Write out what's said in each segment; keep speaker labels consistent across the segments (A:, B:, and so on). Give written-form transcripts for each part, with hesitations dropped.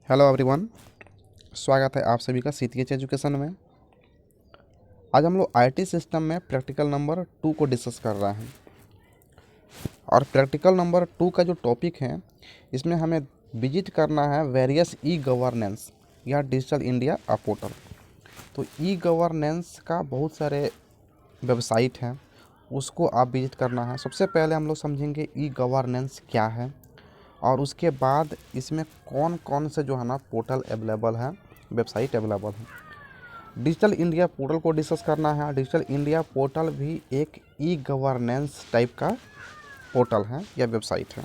A: Hello everyone. स्वागत है आप सभी का सीटीएच एजुकेशन में। आज हम लोग आईटी सिस्टम में प्रैक्टिकल नंबर 2 को डिस्कस कर रहे हैं। और प्रैक्टिकल नंबर 2 का जो टॉपिक है, इसमें हमें विजिट करना है वेरियस ई गवर्नेंस या डिजिटल इंडिया पोर्टल। तो ई गवर्नेंस का बहुत सारे वेबसाइट हैं, उसको आप विजिट करना है। सबसे पहले हम लोग समझेंगे ई गवर्नेंस क्या है, और उसके बाद इसमें कौन कौन से जो है ना पोर्टल अवेलेबल है, वेबसाइट अवेलेबल है। डिजिटल इंडिया पोर्टल को डिस्कस करना है। डिजिटल इंडिया पोर्टल भी एक ई गवर्नेंस टाइप का पोर्टल है या वेबसाइट है।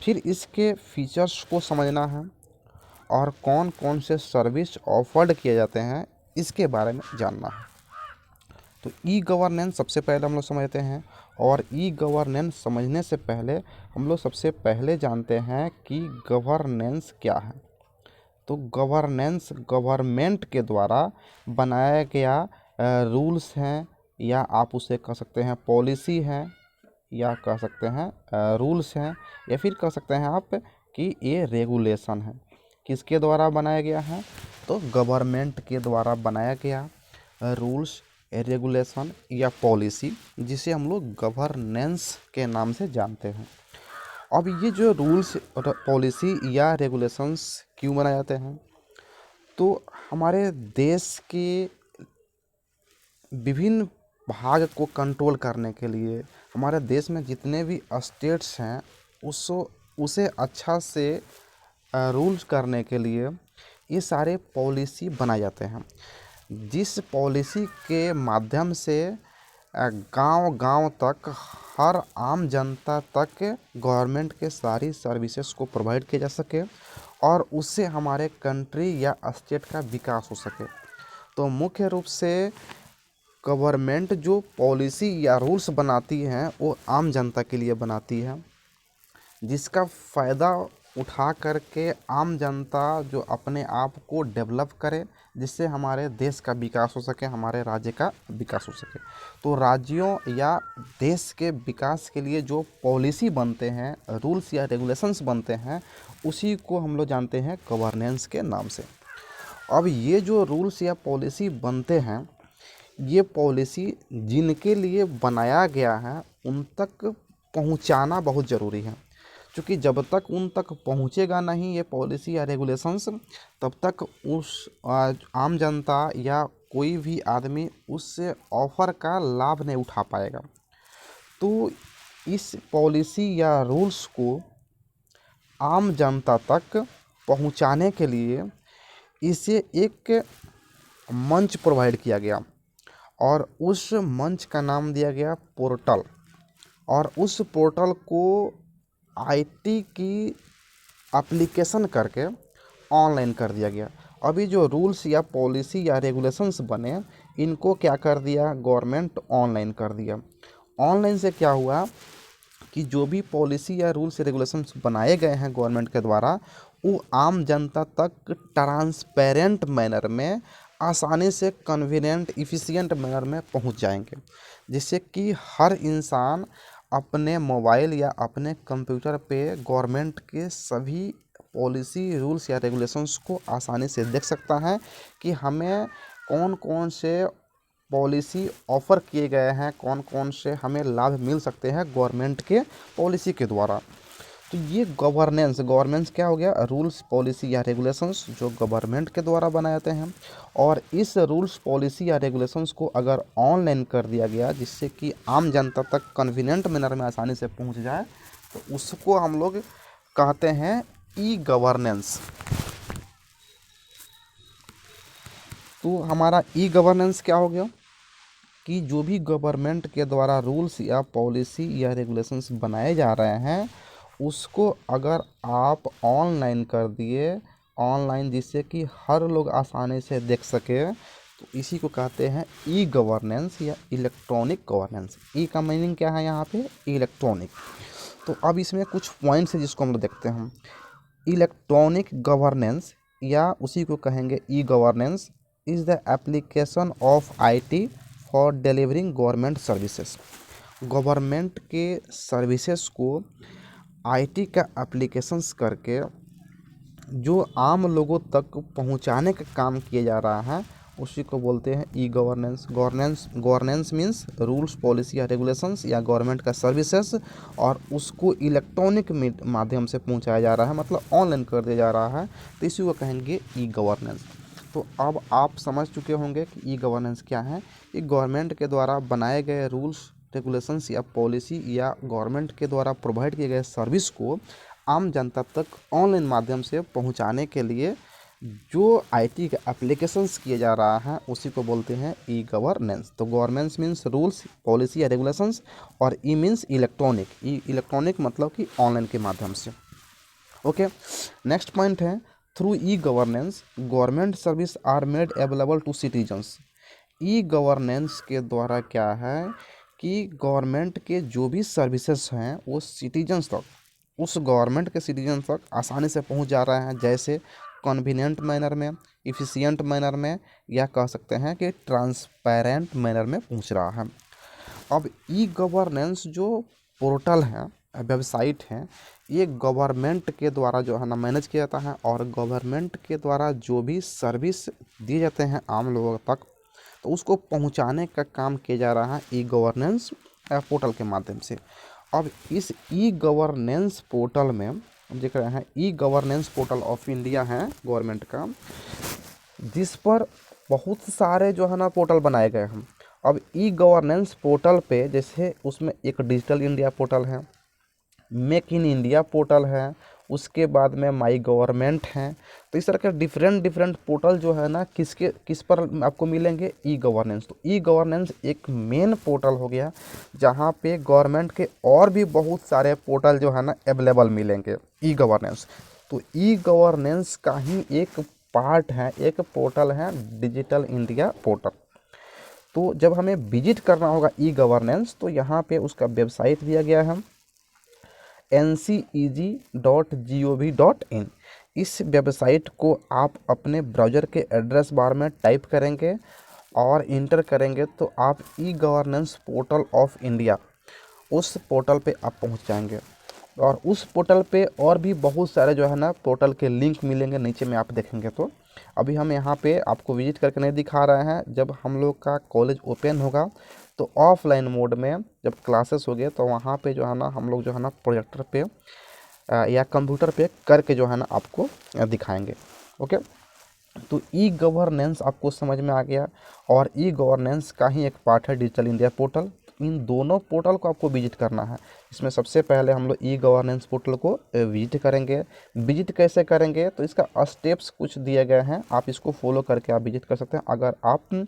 A: फिर इसके फीचर्स को समझना है और कौन कौन से सर्विस ऑफर्ड किए जाते हैं, इसके बारे में जानना है। तो ई गवर्नेंस सबसे पहले हम लोग समझते हैं, और ई गवर्नेंस समझने से पहले हम लोग सबसे पहले जानते हैं कि गवर्नेंस क्या है। तो गवर्नेंस गवर्नमेंट के द्वारा बनाया गया रूल्स हैं, या आप उसे कह सकते हैं पॉलिसी हैं, या कह सकते हैं रूल्स हैं, या फिर कह सकते हैं आप कि ये रेगुलेशन है। किसके द्वारा बनाया गया है? तो गवर्नमेंट के द्वारा बनाया गया रूल्स, रेगुलेशन या पॉलिसी, जिसे हम लोग गवर्नेंस के नाम से जानते हैं। अब ये जो रूल्स पॉलिसी या रेगुलेशंस क्यों बनाए जाते हैं? तो हमारे देश के विभिन्न भाग को कंट्रोल करने के लिए, हमारे देश में जितने भी स्टेट्स हैं उसे अच्छा से रूल्स करने के लिए ये सारे पॉलिसी बनाए जाते हैं, जिस पॉलिसी के माध्यम से गांव-गांव तक, हर आम जनता तक गवर्नमेंट के सारी सर्विसेज को प्रोवाइड किया जा सके, और उससे हमारे कंट्री या स्टेट का विकास हो सके। तो मुख्य रूप से गवर्नमेंट जो पॉलिसी या रूल्स बनाती हैं वो आम जनता के लिए बनाती है, जिसका फ़ायदा उठा करके आम जनता जो अपने आप को डेवलप करे, जिससे हमारे देश का विकास हो सके, हमारे राज्य का विकास हो सके। तो राज्यों या देश के विकास के लिए जो पॉलिसी बनते हैं, रूल्स या रेगुलेशंस बनते हैं, उसी को हम लोग जानते हैं गवर्नेंस के नाम से। अब ये जो रूल्स या पॉलिसी बनते हैं, ये पॉलिसी जिनके लिए बनाया गया है उन तक पहुंचाना बहुत ज़रूरी है, क्योंकि जब तक उन तक पहुंचेगा नहीं ये पॉलिसी या रेगुलेशंस, तब तक उस आम जनता या कोई भी आदमी उस ऑफ़र का लाभ नहीं उठा पाएगा। तो इस पॉलिसी या रूल्स को आम जनता तक पहुंचाने के लिए इसे एक मंच प्रोवाइड किया गया, और उस मंच का नाम दिया गया पोर्टल, और उस पोर्टल को आईटी की एप्लीकेशन करके ऑनलाइन कर दिया गया। अभी जो रूल्स या पॉलिसी या रेगुलेशंस बने, इनको क्या कर दिया गवर्नमेंट? ऑनलाइन कर दिया। ऑनलाइन से क्या हुआ कि जो भी पॉलिसी या रूल्स रेगुलेशंस बनाए गए हैं गवर्नमेंट के द्वारा, वो आम जनता तक ट्रांसपेरेंट मैनर में, आसानी से, कन्वीनियंट, इफ़िशियंट मैनर में पहुंच जाएंगे, जिससे कि हर इंसान अपने मोबाइल या अपने कंप्यूटर पे गवर्नमेंट के सभी पॉलिसी, रूल्स या रेगुलेशंस को आसानी से देख सकता है कि हमें कौन कौन से पॉलिसी ऑफ़र किए गए हैं, कौन कौन से हमें लाभ मिल सकते हैं गवर्नमेंट के पॉलिसी के द्वारा। तो ये गवर्नेंस क्या हो गया? रूल्स, पॉलिसी या रेगुलेशंस जो गवर्नमेंट के द्वारा बनाए जाते हैं, और इस रूल्स, पॉलिसी या रेगुलेशंस को अगर ऑनलाइन कर दिया गया, जिससे कि आम जनता तक कन्वीनियंट मैनर में आसानी से पहुंच जाए, तो उसको हम लोग कहते हैं ई गवर्नेंस। तो हमारा ई गवर्नेंस क्या हो गया कि जो भी गवर्नमेंट के द्वारा रूल्स या पॉलिसी या रेगुलेशंस बनाए जा रहे हैं, उसको अगर आप ऑनलाइन कर दिए, ऑनलाइन, जिससे कि हर लोग आसानी से देख सके, तो इसी को कहते हैं ई गवर्नेंस या इलेक्ट्रॉनिक गवर्नेंस। ई का मीनिंग क्या है यहाँ पे? इलेक्ट्रॉनिक। तो अब इसमें कुछ पॉइंट्स हैं जिसको हम लोग देखते हैं। इलेक्ट्रॉनिक गवर्नेंस, या उसी को कहेंगे e governance, is the application of IT for delivering government services. Government के सर्विसेज को आईटी का एप्लीकेशंस करके जो आम लोगों तक पहुंचाने का काम किया जा रहा है उसी को बोलते हैं e governance. Governance means rules, policy या रेगुलेशंस या गवर्नमेंट का सर्विसेज, और उसको इलेक्ट्रॉनिक माध्यम से पहुंचाया जा रहा है, मतलब ऑनलाइन कर दिया जा रहा है, तो इसी को कहेंगे ई गवर्नेंस। तो अब आप समझ चुके होंगे कि ई गवर्नेंस क्या है। ये गवर्नमेंट के द्वारा बनाए गए रूल्स, रेगुलेशंस या पॉलिसी या गवर्नमेंट के द्वारा प्रोवाइड किए गए सर्विस को आम जनता तक ऑनलाइन माध्यम से पहुंचाने के लिए जो आईटी के एप्लीकेशंस किए जा रहा है उसी को बोलते हैं ई गवर्नेंस। तो गवर्नेंस मीन्स रूल्स, पॉलिसी या रेगुलेशंस, और e means electronic. E electronic मतलब कि ऑनलाइन के माध्यम से। ओके, नेक्स्ट पॉइंट है through e governance government service are made available to citizens. E governance के द्वारा क्या है कि गवर्नमेंट के जो भी सर्विसेज हैं वो सिटीजन्स तक, उस गवर्नमेंट के सिटीजन तक आसानी से पहुंच जा रहे हैं, जैसे कन्वीनियंट मैनर में, इफ़िशियंट मैनर में, या कह सकते हैं कि ट्रांसपेरेंट मैनर में पहुंच रहा है। अब ई गवर्नेंस जो पोर्टल है, वेबसाइट है, ये गवर्नमेंट के द्वारा जो है ना मैनेज किया जाता है, और गवर्नमेंट के द्वारा जो भी सर्विस दिए जाते हैं आम लोगों तक, तो उसको पहुंचाने का काम किया जा रहा है ई गवर्नेंस पोर्टल के माध्यम से। अब इस ई गवर्नेंस पोर्टल में हम देख रहे हैं e governance portal of India है गवर्नमेंट का, जिस पर बहुत सारे जो है ना पोर्टल बनाए गए हैं। अब ई गवर्नेंस पोर्टल पे जैसे उसमें एक डिजिटल इंडिया पोर्टल है, मेक इन इंडिया पोर्टल है, उसके बाद में माई गवर्नमेंट है। तो इस तरह के डिफरेंट डिफरेंट पोर्टल जो है ना किस पर आपको मिलेंगे, ई गवर्नेंस। तो ई गवर्नेंस एक मेन पोर्टल हो गया जहाँ पे गवर्नमेंट के और भी बहुत सारे पोर्टल जो है ना अवेलेबल मिलेंगे ई गवर्नेंस। तो ई गवर्नेंस का ही एक पार्ट है, एक पोर्टल है डिजिटल इंडिया पोर्टल। तो जब हमें विजिट करना होगा ई गवर्नेंस, तो यहाँ पे उसका वेबसाइट दिया गया है nceg.gov.in। इस वेबसाइट को आप अपने ब्राउज़र के एड्रेस बार में टाइप करेंगे और इंटर करेंगे तो आप e governance portal of India, उस पोर्टल पे आप पहुंच जाएंगे। और उस पोर्टल पे और भी बहुत सारे जो है ना पोर्टल के लिंक मिलेंगे, नीचे में आप देखेंगे। तो अभी हम यहाँ पे आपको विजिट करके नहीं दिखा रहे हैं, जब हम लोग का कॉलेज ओपन होगा तो ऑफलाइन मोड में जब क्लासेस हो गए तो वहाँ पे जो है ना हम लोग जो है ना प्रोजेक्टर पे या कंप्यूटर पे करके जो है ना आपको दिखाएंगे। ओके, तो ई गवर्नेंस आपको समझ में आ गया, और ई गवर्नेंस का ही एक पार्ट है डिजिटल इंडिया पोर्टल। इन दोनों पोर्टल को आपको विजिट करना है। इसमें सबसे पहले हम लोग ई गवर्नेंस पोर्टल को विजिट करेंगे। विजिट कैसे करेंगे, तो इसका स्टेप्स कुछ दिए गए हैं, आप इसको फॉलो करके आप विजिट कर सकते हैं अगर आप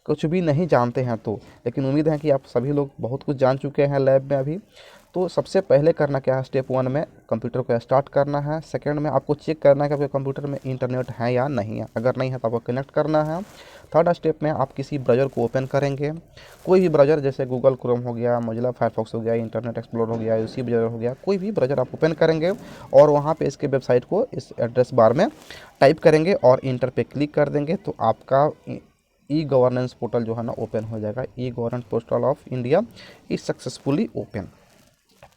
A: कुछ भी नहीं जानते हैं तो। लेकिन उम्मीद है कि आप सभी लोग बहुत कुछ जान चुके हैं लैब में अभी। तो सबसे पहले करना क्या है, स्टेप 1 में कंप्यूटर को स्टार्ट करना है। सेकंड में आपको चेक करना है कि आपके कंप्यूटर में इंटरनेट है या नहीं है, अगर नहीं है तो आपको कनेक्ट करना है। थर्ड स्टेप में आप किसी ब्राउज़र को ओपन करेंगे, कोई भी ब्राउज़र, जैसे गूगल क्रोम हो गया, मोजिला फायरफॉक्स हो गया, इंटरनेट एक्सप्लोरर हो गया, यूसी ब्राउज़र हो गया, कोई भी ब्राउज़र आप ओपन करेंगे और वहाँ पे इसके वेबसाइट को इस एड्रेस बार में टाइप करेंगे और इंटर पे क्लिक कर देंगे तो आपका ई गवर्नेंस पोर्टल जो है ना ओपन हो जाएगा। E governance portal of India is successfully open.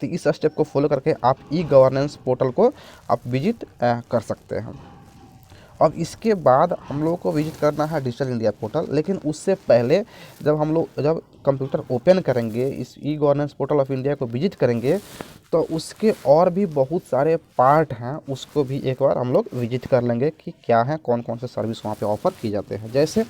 A: तो इस स्टेप को फॉलो करके आप ई गवर्नेंस पोर्टल को आप विजिट कर सकते हैं। अब इसके बाद हम लोगों को विजिट करना है डिजिटल इंडिया पोर्टल, लेकिन उससे पहले जब कंप्यूटर ओपन करेंगे, इस e governance portal of India को विजिट करेंगे, तो उसके और भी बहुत सारे पार्ट हैं, उसको भी एक बार हम लोग विजिट कर लेंगे कि क्या है, कौन कौन से सर्विस वहाँ पे ऑफ़र किए जाते हैं। जैसे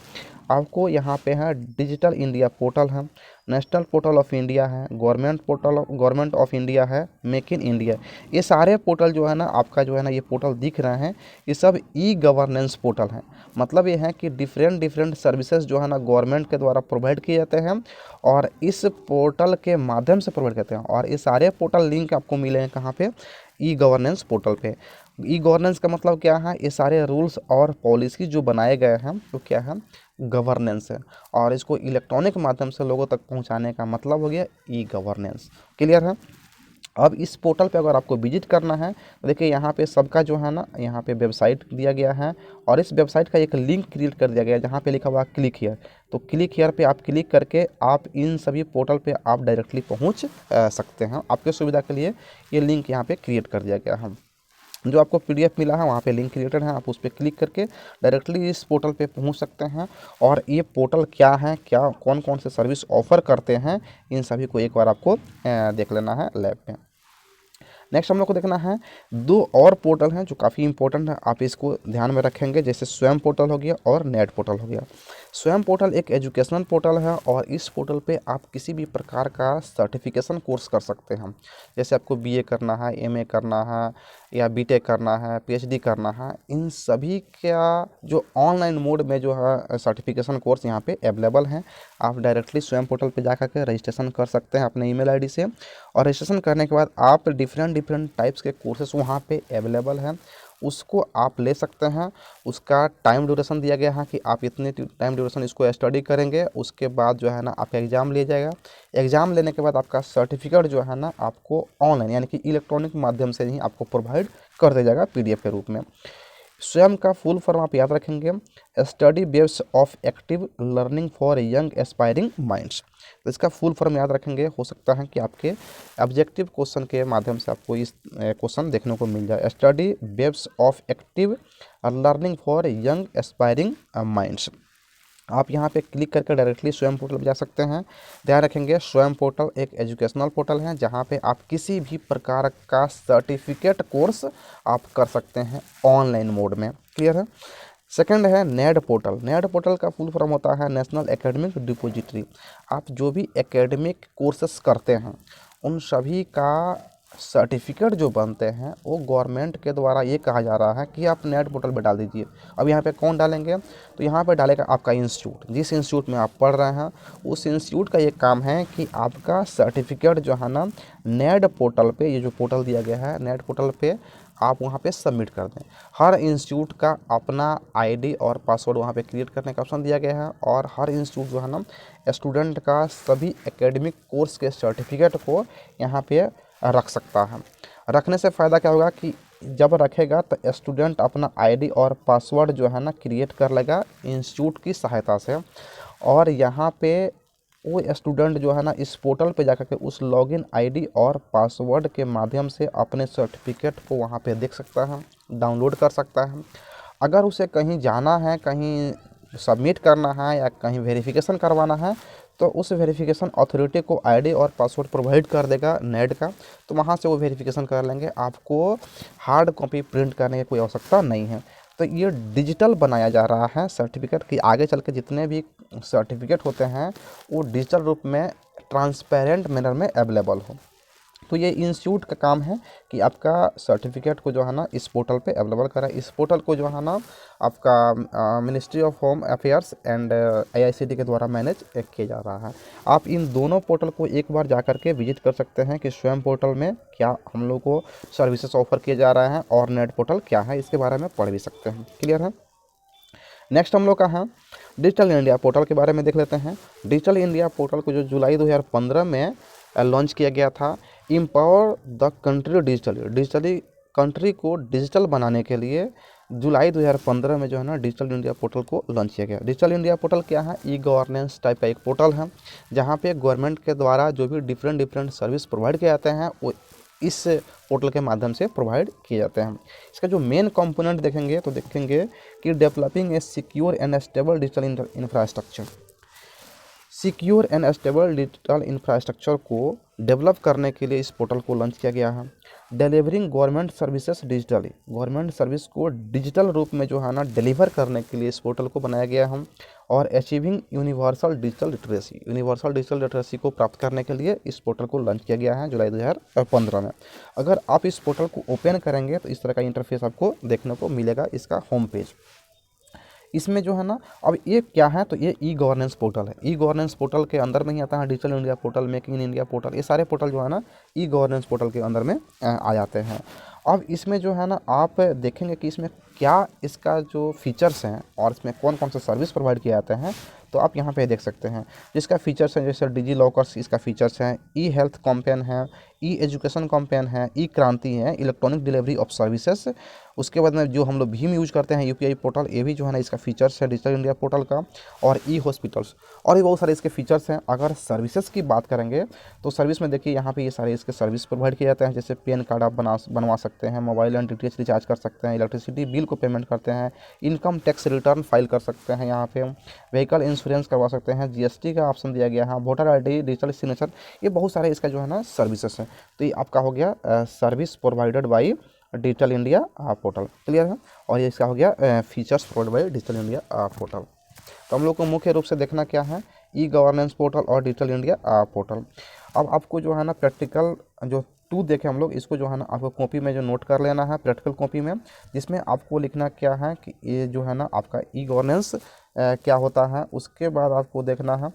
A: आपको यहाँ पे है डिजिटल इंडिया पोर्टल है, नेशनल पोर्टल ऑफ इंडिया है, गवर्नमेंट ऑफ इंडिया है, मेक इन इंडिया। ये सारे पोर्टल जो है ना आपका जो है ना ये पोर्टल दिख रहे हैं, ये सब ई गवर्नेंस पोर्टल हैं। मतलब ये है कि डिफरेंट डिफरेंट सर्विसेज जो है ना गवर्नमेंट के द्वारा प्रोवाइड किए जाते हैं और इस पोर्टल के माध्यम से प्रोवाइड करते हैं। और ये सारे पोर्टल लिंक आपको मिलेंगे कहाँ पे, ई गवर्नेंस पोर्टल पे। ई गवर्नेंस का मतलब क्या है, ये सारे रूल्स और पॉलिसी जो बनाए गए हैं तो क्या है, गवर्नेंस है, और इसको इलेक्ट्रॉनिक माध्यम से लोगों तक पहुंचाने का मतलब हो गया ई गवर्नेंस। क्लियर है। अब इस पोर्टल पे अगर आपको विजिट करना है तो देखिए यहाँ पे सबका जो है ना यहाँ पे वेबसाइट दिया गया है, और इस वेबसाइट का एक लिंक क्रिएट कर दिया गया है जहाँ पे लिखा हुआ क्लिक हियर। तो क्लिक हियर पे आप क्लिक करके आप इन सभी पोर्टल पे आप डायरेक्टली पहुँच सकते हैं। आपके सुविधा के लिए ये लिंक यहाँ पे क्रिएट कर दिया गया है। जो आपको पीडीएफ मिला है वहाँ पे लिंक क्रिएटेड है, आप उस पर क्लिक करके डायरेक्टली इस पोर्टल पे पहुँच सकते हैं। और ये पोर्टल क्या है, क्या कौन कौन से सर्विस ऑफ़र करते हैं, इन सभी को एक बार आपको देख लेना है लैब में। नेक्स्ट हम लोग को देखना है दो और पोर्टल हैं जो काफ़ी इंपॉर्टेंट है, आप इसको ध्यान में रखेंगे, जैसे स्वयं पोर्टल हो गया और नेट पोर्टल हो गया। स्वयं पोर्टल एक एजुकेशनल पोर्टल है और इस पोर्टल पे आप किसी भी प्रकार का सर्टिफिकेशन कोर्स कर सकते हैं। जैसे आपको बीए करना है, एमए करना है या बीटेक करना है, पीएचडी करना है, इन सभी का जो ऑनलाइन मोड में जो है सर्टिफिकेशन कोर्स यहाँ पे अवेलेबल हैं। आप डायरेक्टली स्वयं पोर्टल पे जा करके रजिस्ट्रेशन कर सकते हैं अपने ईमेल आईडी से, और रजिस्ट्रेशन करने के बाद आप डिफरेंट टाइप्स के कोर्सेस वहाँ पे अवेलेबल हैं, उसको आप ले सकते हैं। उसका टाइम ड्यूरेशन दिया गया है कि आप इतने टाइम ड्यूरेशन इसको स्टडी करेंगे, उसके बाद जो है ना आपका एग्ज़ाम लिया जाएगा। एग्ज़ाम लेने के बाद आपका सर्टिफिकेट जो है ना आपको ऑनलाइन यानी कि इलेक्ट्रॉनिक माध्यम से ही आपको प्रोवाइड कर दिया जाएगा पीडीएफ के रूप में। स्वयं का फुल फॉर्म आप याद रखेंगे, study based of active learning for young aspiring minds. तो इसका फुल फॉर्म याद रखेंगे, हो सकता है कि आपके ऑब्जेक्टिव क्वेश्चन के माध्यम से आपको इस क्वेश्चन देखने को मिल जाए। Study based of active learning for young aspiring minds. आप यहाँ पे क्लिक करके डायरेक्टली स्वयं पोर्टल पे जा सकते हैं। ध्यान रखेंगे स्वयं पोर्टल एक एजुकेशनल पोर्टल है जहाँ पे आप किसी भी प्रकार का सर्टिफिकेट कोर्स आप कर सकते हैं ऑनलाइन मोड में। क्लियर है। सेकंड है नेट पोर्टल। नेट पोर्टल का फुल फॉर्म होता है नेशनल एकेडमिक डिपॉजिटरी। आप जो भी एकेडमिक कोर्सेस करते हैं उन सभी का सर्टिफिकेट जो बनते हैं वो गवर्नमेंट के द्वारा ये कहा जा रहा है कि आप नेट पोर्टल पर डाल दीजिए। अब यहाँ पे कौन डालेंगे, तो यहाँ पे डालेगा आपका इंस्टीट्यूट, जिस इंस्टीट्यूट में आप पढ़ रहे हैं उस इंस्टीट्यूट का ये काम है कि आपका सर्टिफिकेट जो है ना नेट पोर्टल पे, ये जो पोर्टल दिया गया है नेट पोर्टल पे, आप वहाँ पे सबमिट कर दें। हर इंस्टीट्यूट का अपना आईडी और पासवर्ड वहाँ पे क्रिएट करने का ऑप्शन दिया गया है, और हर इंस्टीट्यूट जो है ना स्टूडेंट का सभी एकेडमिक कोर्स के सर्टिफिकेट को यहाँ पे रख सकता है। रखने से फ़ायदा क्या होगा कि जब रखेगा तो स्टूडेंट अपना आईडी और पासवर्ड जो है ना क्रिएट कर लेगा इंस्टीट्यूट की सहायता से, और यहाँ पे वो स्टूडेंट जो है ना इस पोर्टल पे जाकर के उस लॉगिन आईडी और पासवर्ड के माध्यम से अपने सर्टिफिकेट को वहाँ पे देख सकता है, डाउनलोड कर सकता है। अगर उसे कहीं जाना है, कहीं सबमिट करना है या कहीं वेरिफिकेशन करवाना है, तो उस वेरिफिकेशन अथॉरिटी को आईडी और पासवर्ड प्रोवाइड कर देगा नेट का, तो वहाँ से वो वेरिफिकेशन कर लेंगे। आपको हार्ड कॉपी प्रिंट करने की कोई आवश्यकता नहीं है। तो ये डिजिटल बनाया जा रहा है सर्टिफिकेट कि आगे चल के जितने भी सर्टिफिकेट होते हैं वो डिजिटल रूप में ट्रांसपेरेंट मैनर में अवेलेबल हो। तो ये इंस्टीट्यूट का काम है कि आपका सर्टिफिकेट को जो है ना इस पोर्टल पे अवेलेबल करा। इस पोर्टल को जो है ना आपका ministry of home affairs and IICT के द्वारा मैनेज किया जा रहा है। आप इन दोनों पोर्टल को एक बार जा कर के विजिट कर सकते हैं कि स्वयं पोर्टल में क्या हम लोग को सर्विसेज ऑफर किए जा रहे हैं और नेट पोर्टल क्या है, इसके बारे में पढ़ भी सकते हैं। क्लियर है। नेक्स्ट हम लोग का है डिजिटल इंडिया पोर्टल के बारे में देख लेते हैं। डिजिटल इंडिया पोर्टल को जो जुलाई 2015 में लॉन्च किया गया था, empower the country digitally country को डिजिटल बनाने के लिए जुलाई 2015 में जो है ना डिजिटल इंडिया पोर्टल को लॉन्च किया गया। डिजिटल इंडिया पोर्टल क्या है, ई गवर्नेंस टाइप का एक पोर्टल है जहाँ पे गवर्नमेंट के द्वारा जो भी डिफरेंट सर्विस प्रोवाइड किए जाते हैं वो इस पोर्टल के माध्यम से प्रोवाइड किए जाते हैं। इसका जो मेन कंपोनेंट देखेंगे तो देखेंगे कि developing a secure and stable digital infrastructure. Secure and stable digital infrastructure को डेवलप करने के लिए इस पोर्टल को लॉन्च किया गया है। Delivering government services digitally, government service को डिजिटल रूप में जो है ना डिलीवर करने के लिए इस पोर्टल को बनाया गया है। और अचीविंग यूनिवर्सल डिजिटल लिटरेसी को प्राप्त करने के लिए इस पोर्टल को लॉन्च किया गया है जुलाई 2015 में। अगर आप इस पोर्टल को ओपन करेंगे तो इस तरह का इंटरफेस आपको देखने को मिलेगा, इसका होम पेज। इसमें जो है ना अब ये क्या है, तो ये ई गवर्नेंस पोर्टल है। ई गवर्नेंस पोर्टल के अंदर में ही आता है digital India portal, make in India portal, ये सारे पोर्टल जो है ना ई गवर्नेंस पोर्टल के अंदर में आ जाते हैं। अब इसमें जो है ना आप देखेंगे कि इसमें क्या इसका जो फीचर्स हैं और इसमें कौन कौन से सर्विस प्रोवाइड किए जाते हैं, तो आप यहाँ पे देख सकते हैं। जिसका फीचर्स हैं जैसे डिजी लॉकर्स, इसका फीचर्स हैं ई हेल्थ कॉम्पेन है, ई एजुकेशन कॉम्पेन है, ई क्रांति है, इलेक्ट्रॉनिक डिलीवरी ऑफ सर्विसेज। उसके बाद में जो हम लोग भीम यूज करते हैं यूपीआई पोर्टल, ये भी जो है ना इसका फीचर्स है डिजिटल इंडिया पोर्टल का, और ई हॉस्पिटल्स, और भी बहुत सारे इसके फीचर्स हैं। अगर सर्विसेज की बात करेंगे तो सर्विस में देखिए यहाँ पे ये सारे इसके सर्विस प्रोवाइड किए जाते हैं। जैसे पैन कार्ड आप बनवा सकते हैं, मोबाइल एंड डीटीएच रिचार्ज कर सकते हैं, इलेक्ट्रिसिटी बिल को पेमेंट करते हैं, इनकम टैक्स रिटर्न फाइल कर सकते हैं, यहाँ पे व्हीकल इंश्योरेंस करवा सकते हैं, जीएसटी का ऑप्शन दिया गया है, वोटर आईडी, डिजिटल सिग्नेचर, ये बहुत सारे इसका जो है ना सर्विसेज हैं। तो ये आपका हो गया service provided by digital India portal, clear है। और ये इसका हो गया features provide by digital India portal. तो हम लोग को मुख्य रूप से देखना क्या है, ई गवर्नेंस पोर्टल और डिजिटल इंडिया पोर्टल। अब आपको जो है ना प्रैक्टिकल जो टू देखें हम लोग, इसको जो है ना आपको कॉपी में जो नोट कर लेना है प्रैक्टिकल कॉपी में, जिसमें आपको लिखना क्या है कि ये जो है ना आपका ई गवर्नेंस क्या होता है। उसके बाद आपको देखना है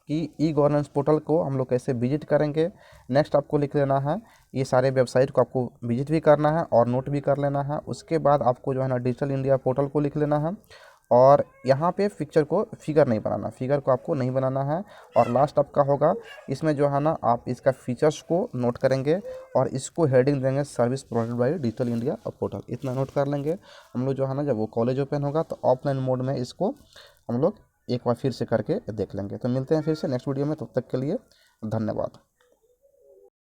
A: कि ई गवर्नेंस पोर्टल को हम लोग कैसे विजिट करेंगे। नेक्स्ट आपको लिख लेना है ये सारे वेबसाइट को आपको विजिट भी करना है और नोट भी कर लेना है। उसके बाद आपको जो है ना डिजिटल इंडिया पोर्टल को लिख लेना है, और यहाँ पे फिगर नहीं बनाना, फिगर को आपको नहीं बनाना है। और लास्ट आपका होगा इसमें जो है ना आप इसका फीचर्स को नोट करेंगे और इसको हेडिंग देंगे service provided by digital India portal, इतना नोट कर लेंगे। हम लोग जो है ना जब वो कॉलेज ओपन होगा तो ऑफलाइन मोड में इसको हम लोग एक बार फिर से करके देख लेंगे। तो मिलते हैं फिर से नेक्स्ट वीडियो में, तब तक के लिए धन्यवाद।